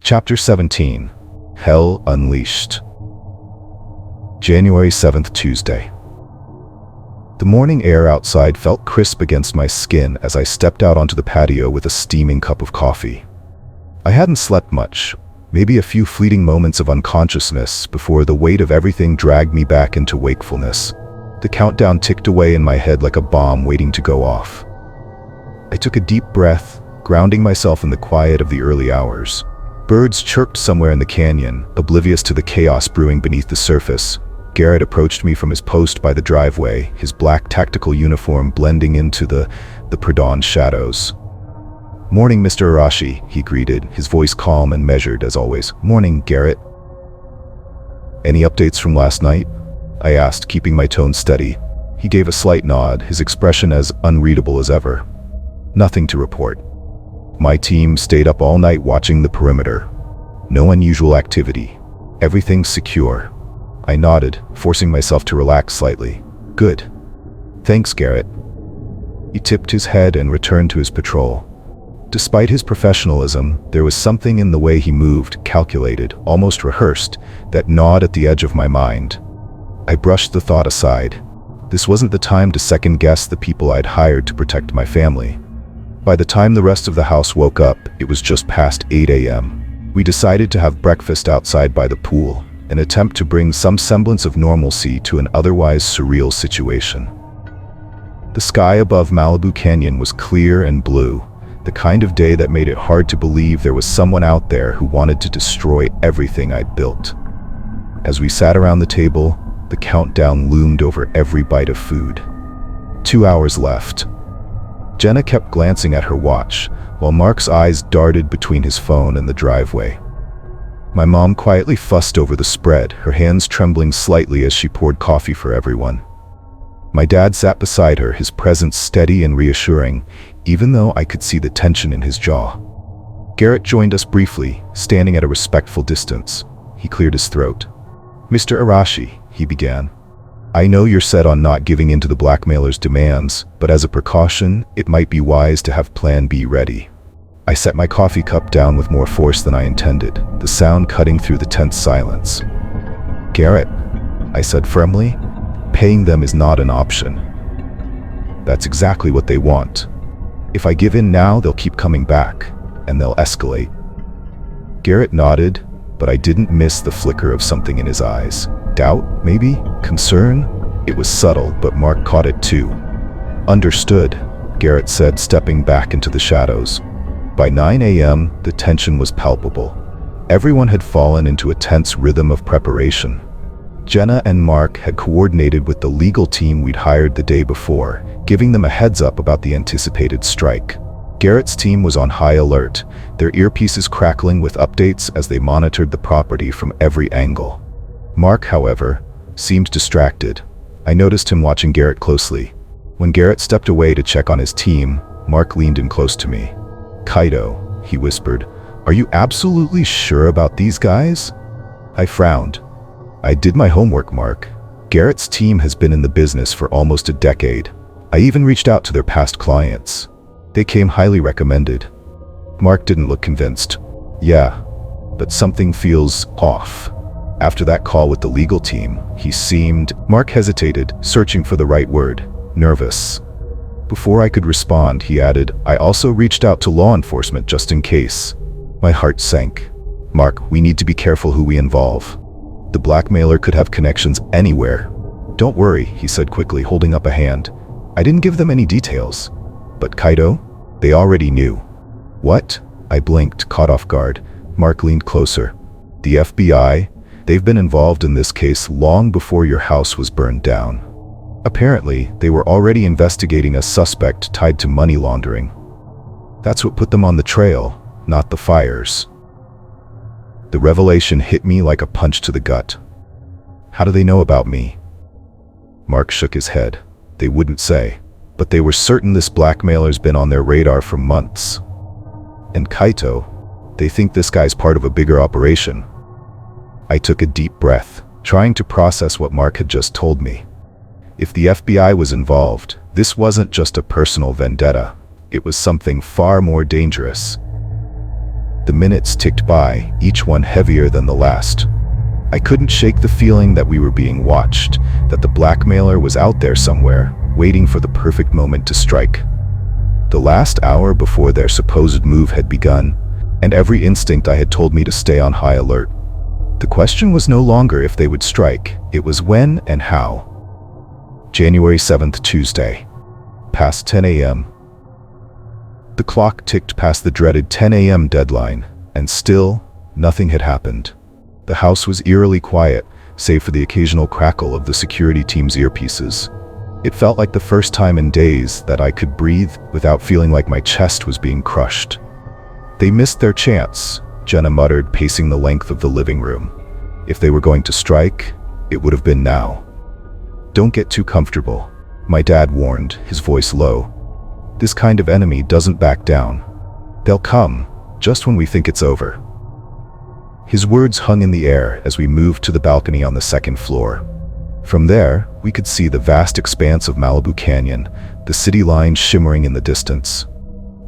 Chapter 17. Hell Unleashed. January 7th, Tuesday. The morning air outside felt crisp against my skin as I stepped out onto the patio with a steaming cup of coffee. I hadn't slept much, maybe a few fleeting moments of unconsciousness before the weight of everything dragged me back into wakefulness. The countdown ticked away in my head like a bomb waiting to go off. I took a deep breath, grounding myself in the quiet of the early hours. Birds chirped somewhere in the canyon, oblivious to the chaos brewing beneath the surface. Garrett approached me from his post by the driveway, his black tactical uniform blending into the pre-dawn shadows. "Morning, Mr. Arashi," he greeted, his voice calm and measured as always. "Morning, Garrett." "Any updates from last night?" I asked, keeping my tone steady. He gave a slight nod, his expression as unreadable as ever. "Nothing to report. My team stayed up all night watching the perimeter. No unusual activity. Everything's secure." I nodded, forcing myself to relax slightly. "Good. Thanks, Garrett." He tipped his head and returned to his patrol. Despite his professionalism, there was something in the way he moved, calculated, almost rehearsed, that gnawed at the edge of my mind. I brushed the thought aside. This wasn't the time to second-guess the people I'd hired to protect my family. By the time the rest of the house woke up, it was just past 8 a.m. We decided to have breakfast outside by the pool, an attempt to bring some semblance of normalcy to an otherwise surreal situation. The sky above Malibu Canyon was clear and blue, the kind of day that made it hard to believe there was someone out there who wanted to destroy everything I'd built. As we sat around the table, the countdown loomed over every bite of food. 2 hours left. Jenna kept glancing at her watch, while Mark's eyes darted between his phone and the driveway. My mom quietly fussed over the spread, her hands trembling slightly as she poured coffee for everyone. My dad sat beside her, his presence steady and reassuring, even though I could see the tension in his jaw. Garrett joined us briefly, standing at a respectful distance. He cleared his throat. "Mr. Arashi," he began. "I know you're set on not giving in to the blackmailer's demands, but as a precaution, it might be wise to have Plan B ready." I set my coffee cup down with more force than I intended, the sound cutting through the tense silence. "Garrett," I said firmly, "paying them is not an option. That's exactly what they want. If I give in now, they'll keep coming back, and they'll escalate." Garrett nodded, but I didn't miss the flicker of something in his eyes. Doubt, maybe? Concern? It was subtle, but Mark caught it too. "Understood," Garrett said, stepping back into the shadows. By 9 a.m., the tension was palpable. Everyone had fallen into a tense rhythm of preparation. Jenna and Mark had coordinated with the legal team we'd hired the day before, giving them a heads up about the anticipated strike. Garrett's team was on high alert, their earpieces crackling with updates as they monitored the property from every angle. Mark, however, seemed distracted. I noticed him watching Garrett closely. When Garrett stepped away to check on his team, Mark leaned in close to me. "Kaito," he whispered, "are you absolutely sure about these guys?" I frowned. "I did my homework, Mark. Garrett's team has been in the business for almost a decade. I even reached out to their past clients. They came highly recommended." Mark didn't look convinced. "Yeah, but something feels off." After that call with the legal team, he seemed— Mark hesitated, searching for the right word— nervous. Before I could respond, he added, "I also reached out to law enforcement just in case." My heart sank. "Mark, we need to be careful who we involve. The blackmailer could have connections anywhere." "Don't worry," he said quickly, holding up a hand. "I didn't give them any details." "But Kaito? They already knew." "What?" I blinked, caught off guard. Mark leaned closer. "The FBI? They've been involved in this case long before your house was burned down. Apparently, they were already investigating a suspect tied to money laundering. That's what put them on the trail, not the fires." The revelation hit me like a punch to the gut. "How do they know about me?" Mark shook his head. "They wouldn't say, but they were certain this blackmailer's been on their radar for months. And Kaito, they think this guy's part of a bigger operation." I took a deep breath, trying to process what Mark had just told me. If the FBI was involved, this wasn't just a personal vendetta. It was something far more dangerous. The minutes ticked by, each one heavier than the last. I couldn't shake the feeling that we were being watched, that the blackmailer was out there somewhere, waiting for the perfect moment to strike. The last hour before their supposed move had begun, and every instinct I had told me to stay on high alert. The question was no longer if they would strike, it was when and how. January 7th, Tuesday. Past 10 a.m. The clock ticked past the dreaded 10 a.m. deadline, and still, nothing had happened. The house was eerily quiet, save for the occasional crackle of the security team's earpieces. It felt like the first time in days that I could breathe without feeling like my chest was being crushed. They missed their chance, Jenna muttered, pacing the length of the living room. If they were going to strike, it would have been now. Don't get too comfortable, my dad warned, his voice low. This kind of enemy doesn't back down. They'll come, just when we think it's over. His words hung in the air as we moved to the balcony on the second floor. From there, we could see the vast expanse of Malibu Canyon, the city line shimmering in the distance.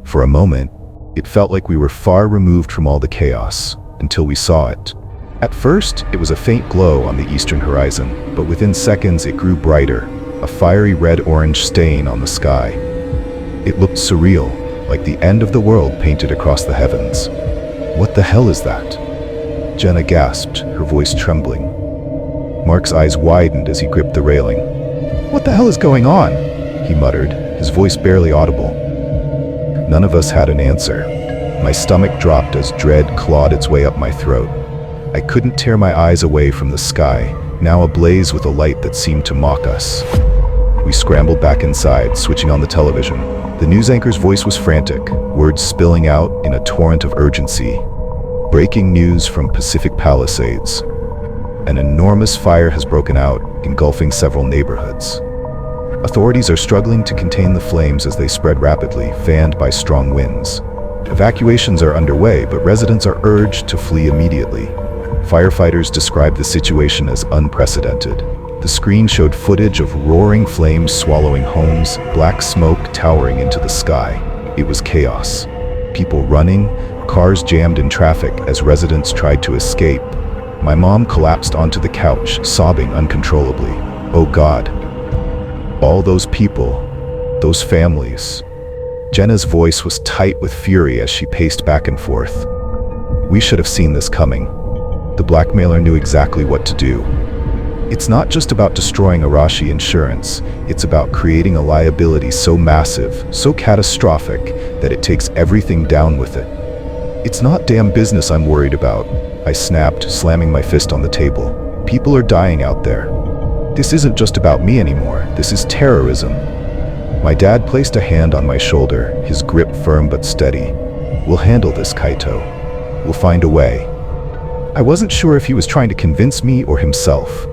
For a moment, it felt like we were far removed from all the chaos, until we saw it. At first, it was a faint glow on the eastern horizon, but within seconds it grew brighter, a fiery red-orange stain on the sky. It looked surreal, like the end of the world painted across the heavens. What the hell is that? Jenna gasped, her voice trembling. Mark's eyes widened as he gripped the railing. What the hell is going on? He muttered, his voice barely audible. None of us had an answer. My stomach dropped as dread clawed its way up my throat. I couldn't tear my eyes away from the sky, now ablaze with a light that seemed to mock us. We scrambled back inside, switching on the television. The news anchor's voice was frantic, words spilling out in a torrent of urgency. Breaking news from Pacific Palisades. An enormous fire has broken out, engulfing several neighborhoods. Authorities are struggling to contain the flames as they spread rapidly, fanned by strong winds. Evacuations are underway, but residents are urged to flee immediately. Firefighters describe the situation as unprecedented. The screen showed footage of roaring flames swallowing homes, black smoke towering into the sky. It was chaos. People running, cars jammed in traffic as residents tried to escape. My mom collapsed onto the couch, sobbing uncontrollably. Oh God. All those people, those families. Jenna's voice was tight with fury as she paced back and forth. We should have seen this coming. The blackmailer knew exactly what to do. It's not just about destroying Arashi Insurance, it's about creating a liability so massive, so catastrophic, that it takes everything down with it. It's not damn business I'm worried about, I snapped, slamming my fist on the table. People are dying out there. This isn't just about me anymore, this is terrorism. My dad placed a hand on my shoulder, his grip firm but steady. We'll handle this, Kaito. We'll find a way. I wasn't sure if he was trying to convince me or himself.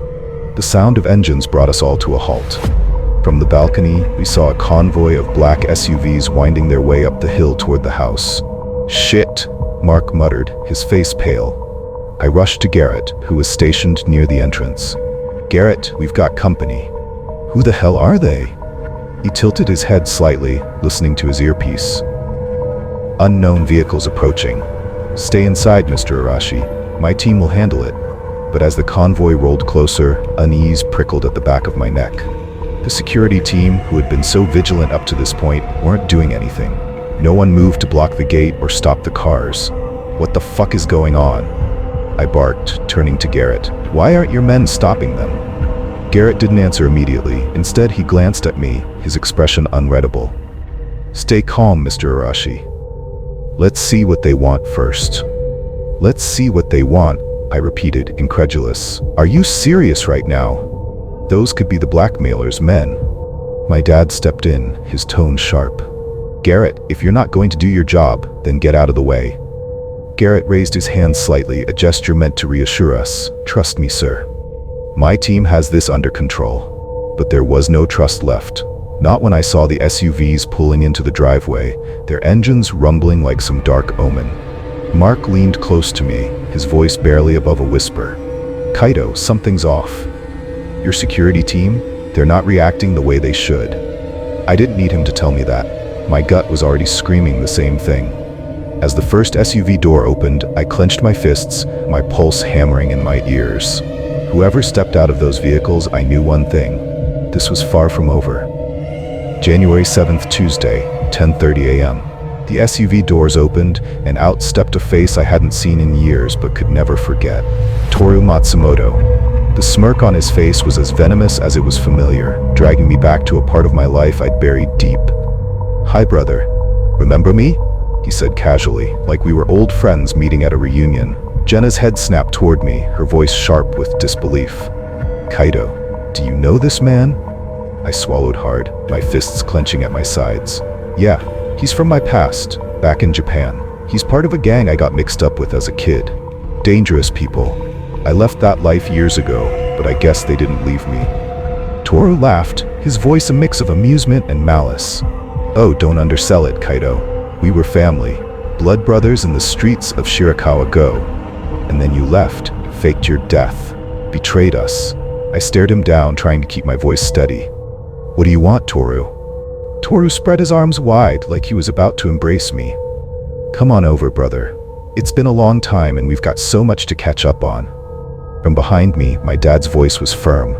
The sound of engines brought us all to a halt. From the balcony, we saw a convoy of black SUVs winding their way up the hill toward the house. Shit, Mark muttered, his face pale. I rushed to Garrett, who was stationed near the entrance. Garrett, we've got company. Who the hell are they? He tilted his head slightly, listening to his earpiece. Unknown vehicles approaching. Stay inside, Mr. Arashi. My team will handle it. But as the convoy rolled closer, unease prickled at the back of my neck. The security team, who had been so vigilant up to this point, weren't doing anything. No one moved to block the gate or stop the cars. What the fuck is going on? I barked, turning to Garrett. Why aren't your men stopping them? Garrett didn't answer immediately. Instead, he glanced at me, his expression unreadable. Stay calm, Mr. Arashi. Let's see what they want first. Let's see what they want, I repeated, incredulous. Are you serious right now? Those could be the blackmailer's men. My dad stepped in, his tone sharp. Garrett, if you're not going to do your job, then get out of the way. Garrett raised his hand slightly, a gesture meant to reassure us. Trust me, sir. My team has this under control. But there was no trust left. Not when I saw the SUVs pulling into the driveway, their engines rumbling like some dark omen. Mark leaned close to me, his voice barely above a whisper. Kaito, something's off. Your security team, they're not reacting the way they should. I didn't need him to tell me that. My gut was already screaming the same thing. As the first SUV door opened, I clenched my fists, my pulse hammering in my ears. Whoever stepped out of those vehicles, I knew one thing. This was far from over. January 7th, Tuesday, 10:30 a.m. The SUV doors opened, and out stepped a face I hadn't seen in years but could never forget. Toru Matsumoto. The smirk on his face was as venomous as it was familiar, dragging me back to a part of my life I'd buried deep. "Hi, brother. Remember me?" he said casually, like we were old friends meeting at a reunion. Jenna's head snapped toward me, her voice sharp with disbelief. "Kaito, do you know this man?" I swallowed hard, my fists clenching at my sides. "Yeah, he's from my past, back in Japan. He's part of a gang I got mixed up with as a kid. Dangerous people. I left that life years ago, but I guess they didn't leave me." Toru laughed, his voice a mix of amusement and malice. "Oh, don't undersell it, Kaito. We were family, blood brothers in the streets of Shirakawa-go. And then you left, faked your death, betrayed us." I stared him down, trying to keep my voice steady. "What do you want, Toru?" Toru spread his arms wide, like he was about to embrace me. "Come on over, brother. It's been a long time and we've got so much to catch up on." From behind me, my dad's voice was firm.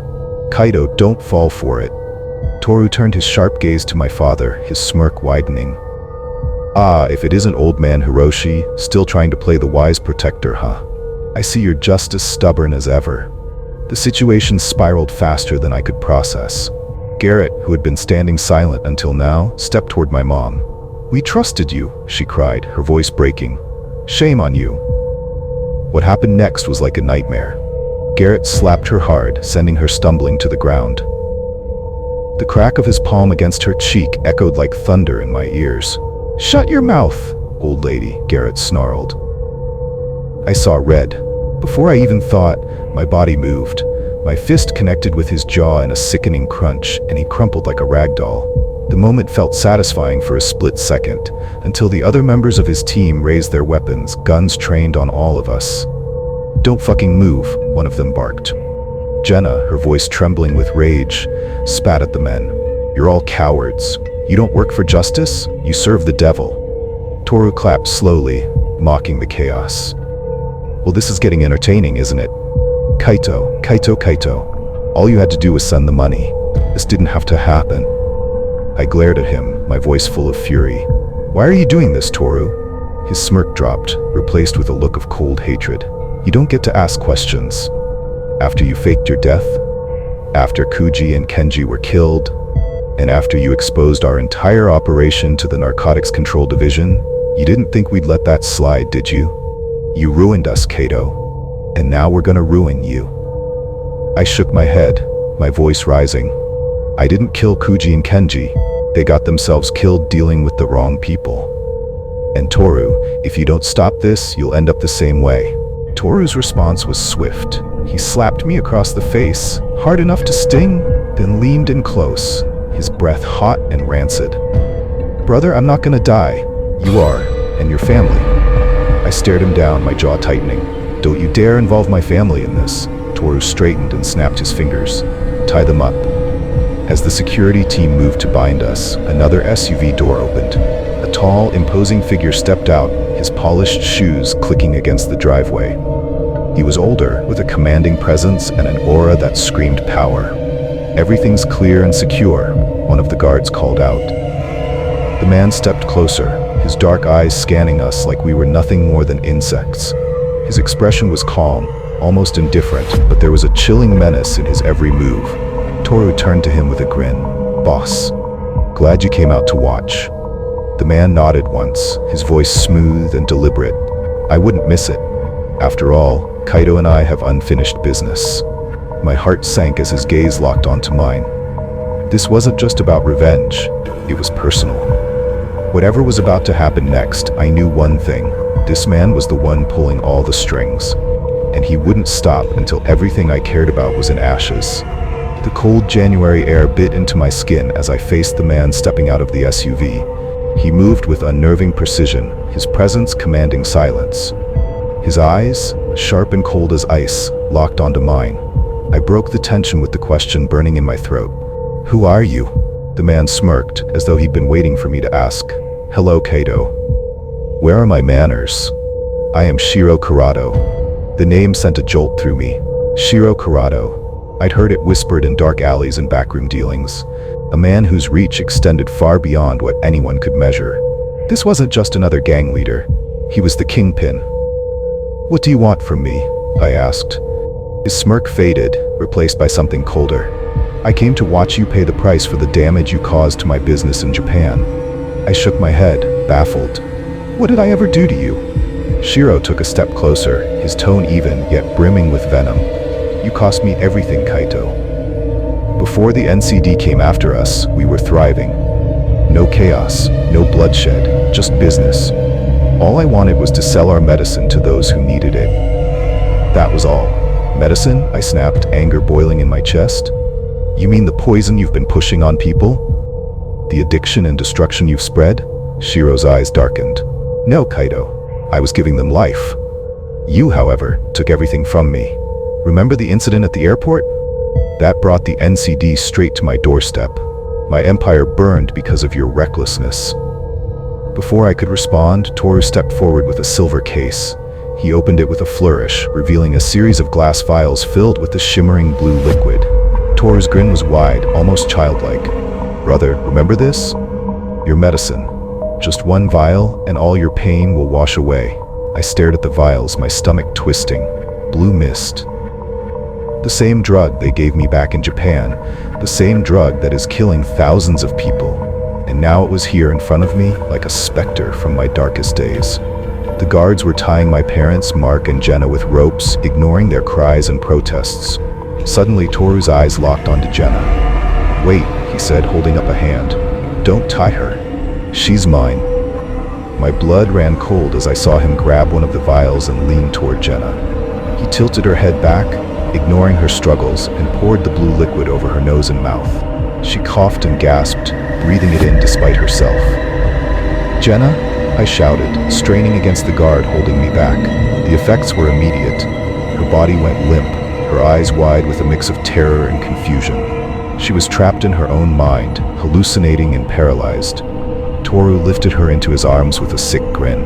"Kaito, don't fall for it." Toru turned his sharp gaze to my father, his smirk widening. "Ah, if it isn't old man Hiroshi, still trying to play the wise protector, huh? I see you're just as stubborn as ever." The situation spiraled faster than I could process. Garrett, who had been standing silent until now, stepped toward my mom. "We trusted you," she cried, her voice breaking. "Shame on you." What happened next was like a nightmare. Garrett slapped her hard, sending her stumbling to the ground. The crack of his palm against her cheek echoed like thunder in my ears. "Shut your mouth, old lady," Garrett snarled. I saw red. Before I even thought, my body moved. My fist connected with his jaw in a sickening crunch, and he crumpled like a rag doll. The moment felt satisfying for a split second, until the other members of his team raised their weapons, guns trained on all of us. "Don't fucking move," one of them barked. Jenna, her voice trembling with rage, spat at the men. "You're all cowards. You don't work for justice, you serve the devil." Toru clapped slowly, mocking the chaos. "Well, this is getting entertaining, isn't it? Kaito, Kaito, Kaito. All you had to do was send the money. This didn't have to happen." I glared at him, my voice full of fury. "Why are you doing this, Toru?" His smirk dropped, replaced with a look of cold hatred. "You don't get to ask questions. After you faked your death, after Kuji and Kenji were killed, and after you exposed our entire operation to the Narcotics Control Division, you didn't think we'd let that slide, did you? You ruined us, Kaito. And now we're gonna ruin you." I shook my head, my voice rising. "I didn't kill Kuji and Kenji. They got themselves killed dealing with the wrong people. And Toru, if you don't stop this, you'll end up the same way." Toru's response was swift. He slapped me across the face, hard enough to sting, then leaned in close, his breath hot and rancid. "Brother, I'm not gonna die. You are, and your family." I stared him down, my jaw tightening. "Don't you dare involve my family in this." Toru straightened and snapped his fingers. "Tie them up." As the security team moved to bind us, another SUV door opened. A tall, imposing figure stepped out, his polished shoes clicking against the driveway. He was older, with a commanding presence and an aura that screamed power. "Everything's clear and secure," one of the guards called out. The man stepped closer, his dark eyes scanning us like we were nothing more than insects. His expression was calm, almost indifferent, but there was a chilling menace in his every move. Toru turned to him with a grin. "Boss, glad you came out to watch." The man nodded once, his voice smooth and deliberate. I wouldn't miss it. After all, Kaito and I have unfinished business. My heart sank as his gaze locked onto mine. This wasn't just about revenge, it was personal. Whatever was about to happen next, I knew one thing. This man was the one pulling all the strings. And he wouldn't stop until everything I cared about was in ashes. The cold January air bit into my skin as I faced the man stepping out of the SUV. He moved with unnerving precision, his presence commanding silence. His eyes, sharp and cold as ice, locked onto mine. I broke the tension with the question burning in my throat. "Who are you?" The man smirked, as though he'd been waiting for me to ask. "Hello, Kaito." Where are my manners? I am Shiro Kurado. The name sent a jolt through me. Shiro Kurado. I'd heard it whispered in dark alleys and backroom dealings. A man whose reach extended far beyond what anyone could measure. This wasn't just another gang leader. He was the kingpin. What do you want from me? I asked. His smirk faded, replaced by something colder. I came to watch you pay the price for the damage you caused to my business in Japan. I shook my head, baffled. What did I ever do to you? Shiro took a step closer, his tone even, yet brimming with venom. You cost me everything, Kaito. Before the NCD came after us, we were thriving. No chaos, no bloodshed, just business. All I wanted was to sell our medicine to those who needed it. That was all. Medicine? I snapped, anger boiling in my chest. You mean the poison you've been pushing on people? The addiction and destruction you've spread? Shiro's eyes darkened. No, Kaito. I was giving them life. You, however, took everything from me. Remember the incident at the airport? That brought the NCD straight to my doorstep. My empire burned because of your recklessness. Before I could respond, Toru stepped forward with a silver case. He opened it with a flourish, revealing a series of glass vials filled with the shimmering blue liquid. Toru's grin was wide, almost childlike. Brother, remember this? Your medicine. Just one vial, and all your pain will wash away. I stared at the vials, my stomach twisting. Blue mist. The same drug they gave me back in Japan. The same drug that is killing thousands of people. And now it was here in front of me, like a specter from my darkest days. The guards were tying my parents, Mark and Jenna, with ropes, ignoring their cries and protests. Suddenly, Toru's eyes locked onto Jenna. Wait, he said, holding up a hand. Don't tie her. She's mine. My blood ran cold as I saw him grab one of the vials and lean toward Jenna. He tilted her head back, ignoring her struggles, and poured the blue liquid over her nose and mouth. She coughed and gasped, breathing it in despite herself. Jenna? I shouted, straining against the guard holding me back. The effects were immediate. Her body went limp, her eyes wide with a mix of terror and confusion. She was trapped in her own mind, hallucinating and paralyzed. Toru lifted her into his arms with a sick grin.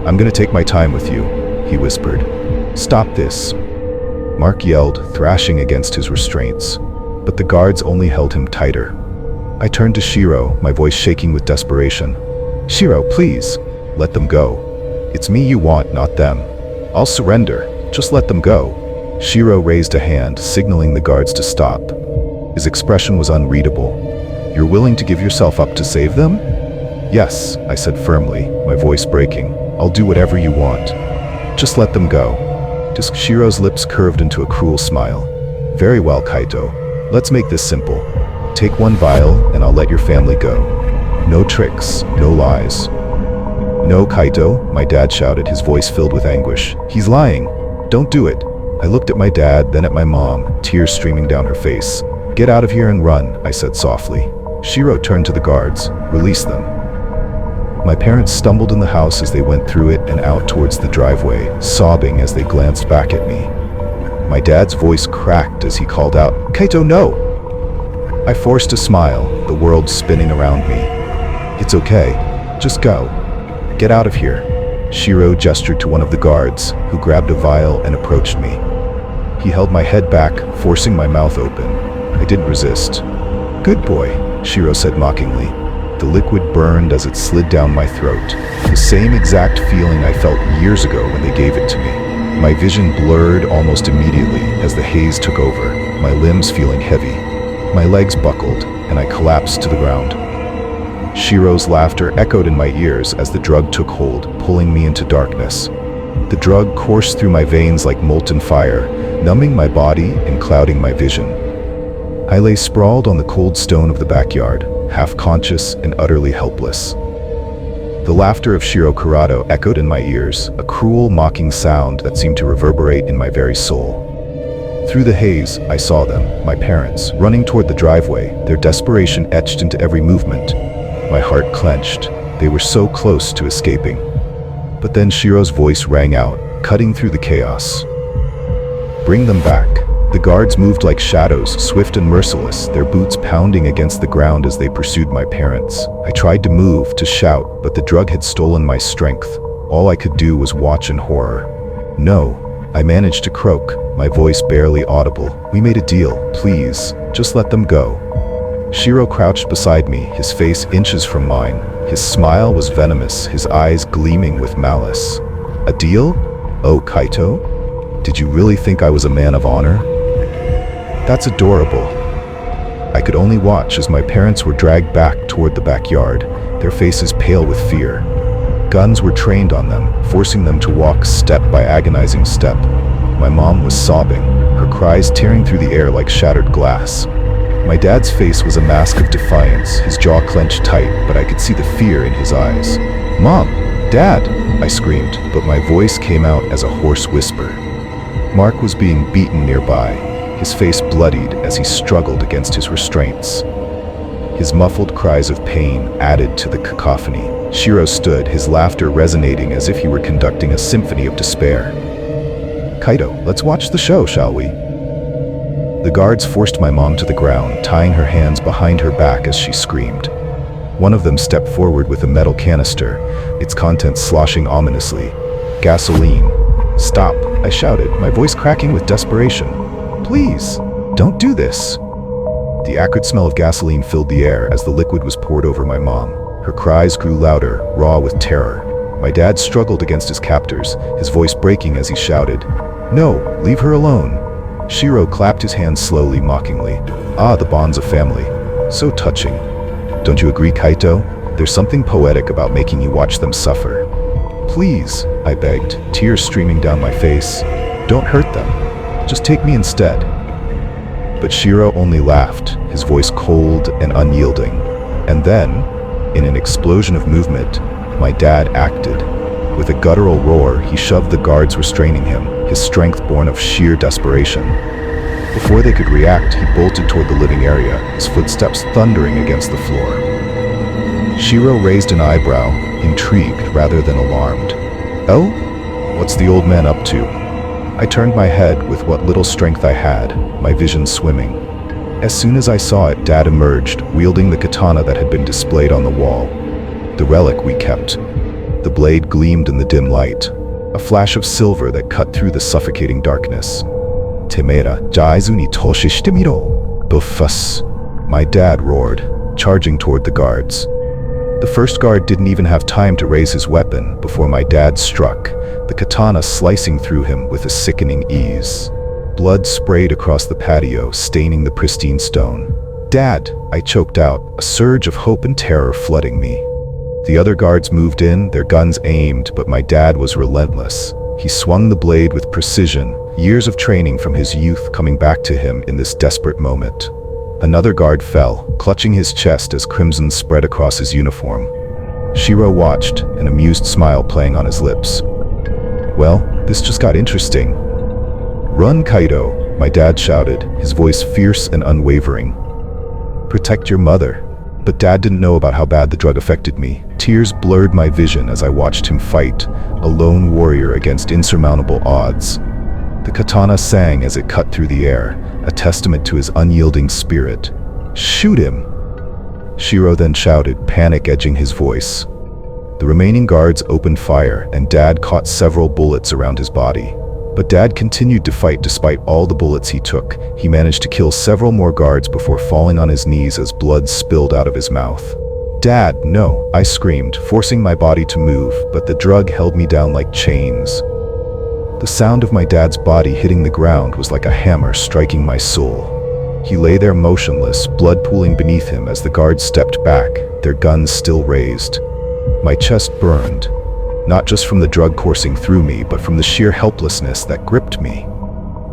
I'm gonna take my time with you, he whispered. Stop this. Mark yelled, thrashing against his restraints. But the guards only held him tighter. I turned to Shiro, my voice shaking with desperation. Shiro, please, let them go. It's me you want, not them. I'll surrender. Just let them go. Shiro raised a hand, signaling the guards to stop. His expression was unreadable. You're willing to give yourself up to save them? Yes, I said firmly, my voice breaking. I'll do whatever you want. Just let them go. Shiro's lips curved into a cruel smile. Very well, Kaito. Let's make this simple. Take one vial, and I'll let your family go. No tricks, no lies. No, Kaito, my dad shouted, his voice filled with anguish. He's lying. Don't do it. I looked at my dad, then at my mom, tears streaming down her face. Get out of here and run, I said softly. Shiro turned to the guards. Release them. My parents stumbled in the house as they went through it and out towards the driveway, sobbing as they glanced back at me. My dad's voice cracked as he called out, Kaito, no! I forced a smile, the world spinning around me. It's okay. Just go. Get out of here. Shiro gestured to one of the guards, who grabbed a vial and approached me. He held my head back, forcing my mouth open. I didn't resist. Good boy, Shiro said mockingly. The liquid burned as it slid down my throat. The same exact feeling I felt years ago when they gave it to me. My vision blurred almost immediately as the haze took over, my limbs feeling heavy. My legs buckled, and I collapsed to the ground. Shiro's laughter echoed in my ears as the drug took hold, pulling me into darkness. The drug coursed through my veins like molten fire, numbing my body and clouding my vision. I lay sprawled on the cold stone of the backyard, half conscious and utterly helpless. The laughter of Shiro Kurado echoed in my ears, a cruel, mocking sound that seemed to reverberate in my very soul. Through the haze, I saw them, my parents, running toward the driveway, their desperation etched into every movement. My heart clenched. They were so close to escaping. But then Shiro's voice rang out, cutting through the chaos. Bring them back. The guards moved like shadows, swift and merciless, their boots pounding against the ground as they pursued my parents. I tried to move, to shout, but the drug had stolen my strength. All I could do was watch in horror. "No," I managed to croak, my voice barely audible. "We made a deal, please, just let them go." Shiro crouched beside me, his face inches from mine. His smile was venomous, his eyes gleaming with malice. "A deal? Oh, Kaito? Did you really think I was a man of honor?" "That's adorable." I could only watch as my parents were dragged back toward the backyard, their faces pale with fear. Guns were trained on them, forcing them to walk step by agonizing step. My mom was sobbing, her cries tearing through the air like shattered glass. My dad's face was a mask of defiance, his jaw clenched tight, but I could see the fear in his eyes. "Mom! Dad!" I screamed, but my voice came out as a hoarse whisper. Mark was being beaten nearby, his face bloodied as he struggled against his restraints. His muffled cries of pain added to the cacophony. Shiro stood, his laughter resonating as if he were conducting a symphony of despair. "Kaito, let's watch the show, shall we?" The guards forced my mom to the ground, tying her hands behind her back as she screamed. One of them stepped forward with a metal canister, its contents sloshing ominously. "Gasoline." "Stop," I shouted, my voice cracking with desperation. "Please, don't do this." The acrid smell of gasoline filled the air as the liquid was poured over my mom. Her cries grew louder, raw with terror. My dad struggled against his captors, his voice breaking as he shouted, "No, leave her alone." Shiro clapped his hands slowly, mockingly. "Ah, the bonds of family. So touching. Don't you agree, Kaito? There's something poetic about making you watch them suffer." "Please," I begged, tears streaming down my face. "Don't hurt them. Just take me instead." But Shiro only laughed, his voice cold and unyielding. And then, in an explosion of movement, my dad acted. With a guttural roar, he shoved the guards restraining him, his strength born of sheer desperation. Before they could react, he bolted toward the living area, his footsteps thundering against the floor. Shiro raised an eyebrow, intrigued rather than alarmed. "Oh? What's the old man up to?" I turned my head with what little strength I had, my vision swimming. As soon as I saw it, Dad emerged, wielding the katana that had been displayed on the wall. The relic we kept. The blade gleamed in the dim light, a flash of silver that cut through the suffocating darkness. "Temera, jaizu ni toshi shite miro!" "Buffus!" my dad roared, charging toward the guards. The first guard didn't even have time to raise his weapon before my dad struck, the katana slicing through him with a sickening ease. Blood sprayed across the patio, staining the pristine stone. "Dad!" I choked out, a surge of hope and terror flooding me. The other guards moved in, their guns aimed, but my dad was relentless. He swung the blade with precision, years of training from his youth coming back to him in this desperate moment. Another guard fell, clutching his chest as crimson spread across his uniform. Shiro watched, an amused smile playing on his lips. "Well, this just got interesting." "Run, Kaito," my dad shouted, his voice fierce and unwavering. "Protect your mother." But Dad didn't know about how bad the drug affected me. Tears blurred my vision as I watched him fight, a lone warrior against insurmountable odds. The katana sang as it cut through the air, a testament to his unyielding spirit. "Shoot him!" Shiro then shouted, panic edging his voice. The remaining guards opened fire, and Dad caught several bullets around his body. But Dad continued to fight despite all the bullets he took. He managed to kill several more guards before falling on his knees as blood spilled out of his mouth. "Dad, no!" I screamed, forcing my body to move, but the drug held me down like chains. The sound of my dad's body hitting the ground was like a hammer striking my soul. He lay there motionless, blood pooling beneath him as the guards stepped back, their guns still raised. My chest burned. Not just from the drug coursing through me, but from the sheer helplessness that gripped me.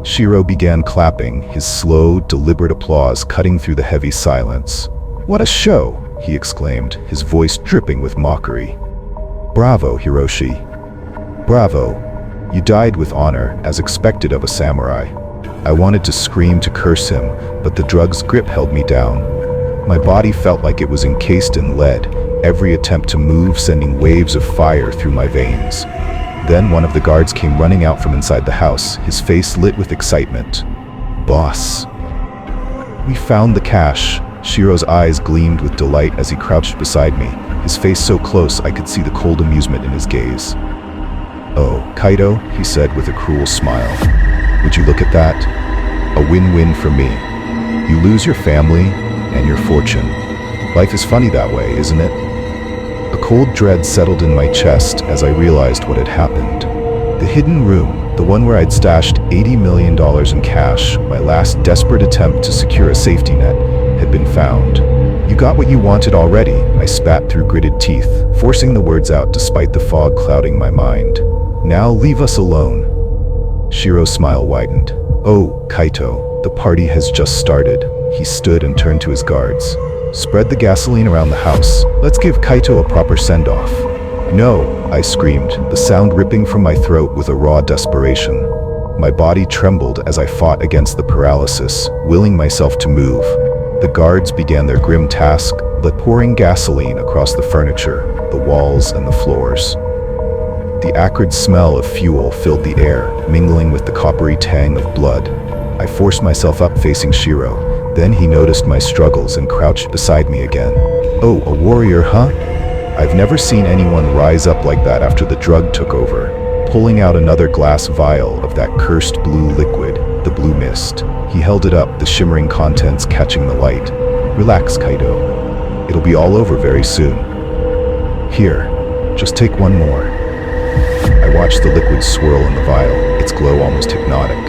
Shiro began clapping, his slow, deliberate applause cutting through the heavy silence. "What a show!" he exclaimed, his voice dripping with mockery. "Bravo, Hiroshi. Bravo. You died with honor, as expected of a samurai." I wanted to scream to curse him, but the drug's grip held me down. My body felt like it was encased in lead, every attempt to move sending waves of fire through my veins. Then one of the guards came running out from inside the house, his face lit with excitement. "Boss." "We found the cache." Shiro's eyes gleamed with delight as he crouched beside me, his face so close I could see the cold amusement in his gaze. "Oh, Kaito," he said with a cruel smile. "Would you look at that? A win-win for me. You lose your family and your fortune. Life is funny that way, isn't it?" A cold dread settled in my chest as I realized what had happened. The hidden room, the one where I'd stashed $80 million in cash, my last desperate attempt to secure a safety net, had been found. "You got what you wanted already," I spat through gritted teeth, forcing the words out despite the fog clouding my mind. "Now leave us alone." Shiro's smile widened. "Oh, Kaito, the party has just started." He stood and turned to his guards. "Spread the gasoline around the house. Let's give Kaito a proper send-off." "No," I screamed, the sound ripping from my throat with a raw desperation. My body trembled as I fought against the paralysis, willing myself to move. The guards began their grim task, pouring gasoline across the furniture, the walls, and the floors. The acrid smell of fuel filled the air, mingling with the coppery tang of blood. I forced myself up facing Shiro. Then he noticed my struggles and crouched beside me again. "Oh, a warrior, huh? I've never seen anyone rise up like that after the drug took over." Pulling out another glass vial of that cursed blue liquid, the blue mist. He held it up, the shimmering contents catching the light. "Relax, Kaito. It'll be all over very soon. Here, just take one more." I watched the liquid swirl in the vial, its glow almost hypnotic.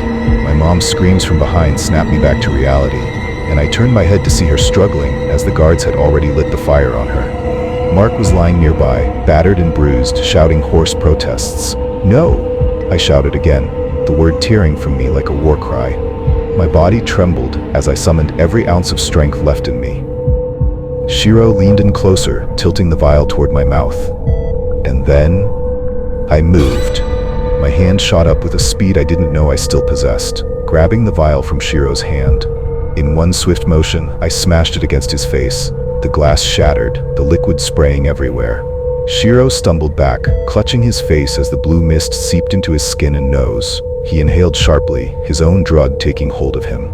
My mom's screams from behind snapped me back to reality, and I turned my head to see her struggling as the guards had already lit the fire on her. Mark was lying nearby, battered and bruised, shouting hoarse protests. "No!" I shouted again, the word tearing from me like a war cry. My body trembled as I summoned every ounce of strength left in me. Shiro leaned in closer, tilting the vial toward my mouth. And then I moved. My hand shot up with a speed I didn't know I still possessed, grabbing the vial from Shiro's hand. In one swift motion, I smashed it against his face. The glass shattered, the liquid spraying everywhere. Shiro stumbled back, clutching his face as the blue mist seeped into his skin and nose. He inhaled sharply, his own drug taking hold of him.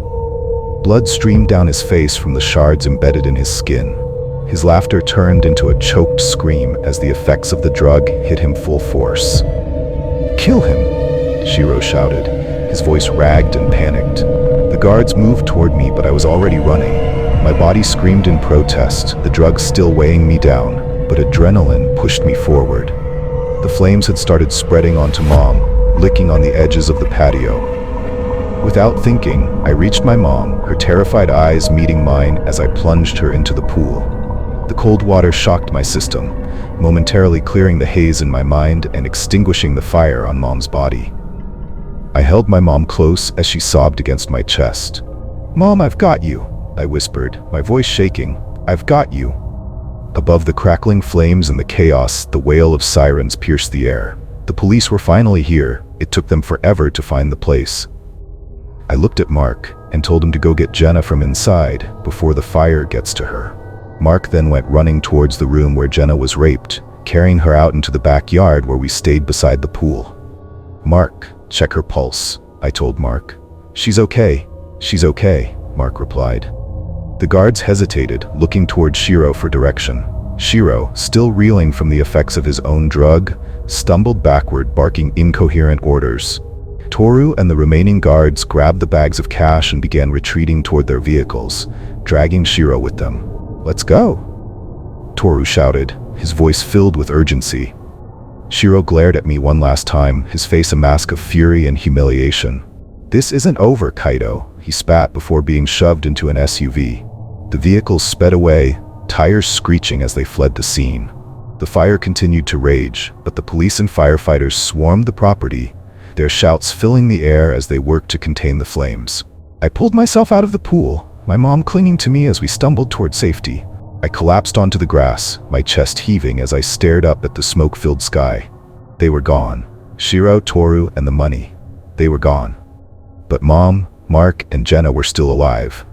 Blood streamed down his face from the shards embedded in his skin. His laughter turned into a choked scream as the effects of the drug hit him full force. "Kill him!" Shiro shouted, his voice ragged and panicked. The guards moved toward me, but I was already running. My body screamed in protest, the drug still weighing me down, but adrenaline pushed me forward. The flames had started spreading onto Mom, licking on the edges of the patio. Without thinking, I reached my mom, her terrified eyes meeting mine as I plunged her into the pool. The cold water shocked my system, momentarily clearing the haze in my mind and extinguishing the fire on Mom's body. I held my mom close as she sobbed against my chest. "Mom, I've got you," I whispered, my voice shaking. "I've got you." Above the crackling flames and the chaos, the wail of sirens pierced the air. The police were finally here. It took them forever to find the place. I looked at Mark and told him to go get Jenna from inside before the fire gets to her. Mark then went running towards the room where Jenna was raped, carrying her out into the backyard where we stayed beside the pool. "Mark, check her pulse," I told Mark. "She's okay. She's okay," Mark replied. The guards hesitated, looking toward Shiro for direction. Shiro, still reeling from the effects of his own drug, stumbled backward, barking incoherent orders. Toru and the remaining guards grabbed the bags of cash and began retreating toward their vehicles, dragging Shiro with them. "Let's go," Toru shouted, his voice filled with urgency. Shiro glared at me one last time, his face a mask of fury and humiliation. "This isn't over, Kaito," he spat before being shoved into an SUV. The vehicles sped away, tires screeching as they fled the scene. The fire continued to rage, but the police and firefighters swarmed the property, their shouts filling the air as they worked to contain the flames. I pulled myself out of the pool, my mom clinging to me as we stumbled toward safety. I collapsed onto the grass, my chest heaving as I stared up at the smoke-filled sky. They were gone. Shiro, Toru, and the money. They were gone. But Mom, Mark, and Jenna were still alive.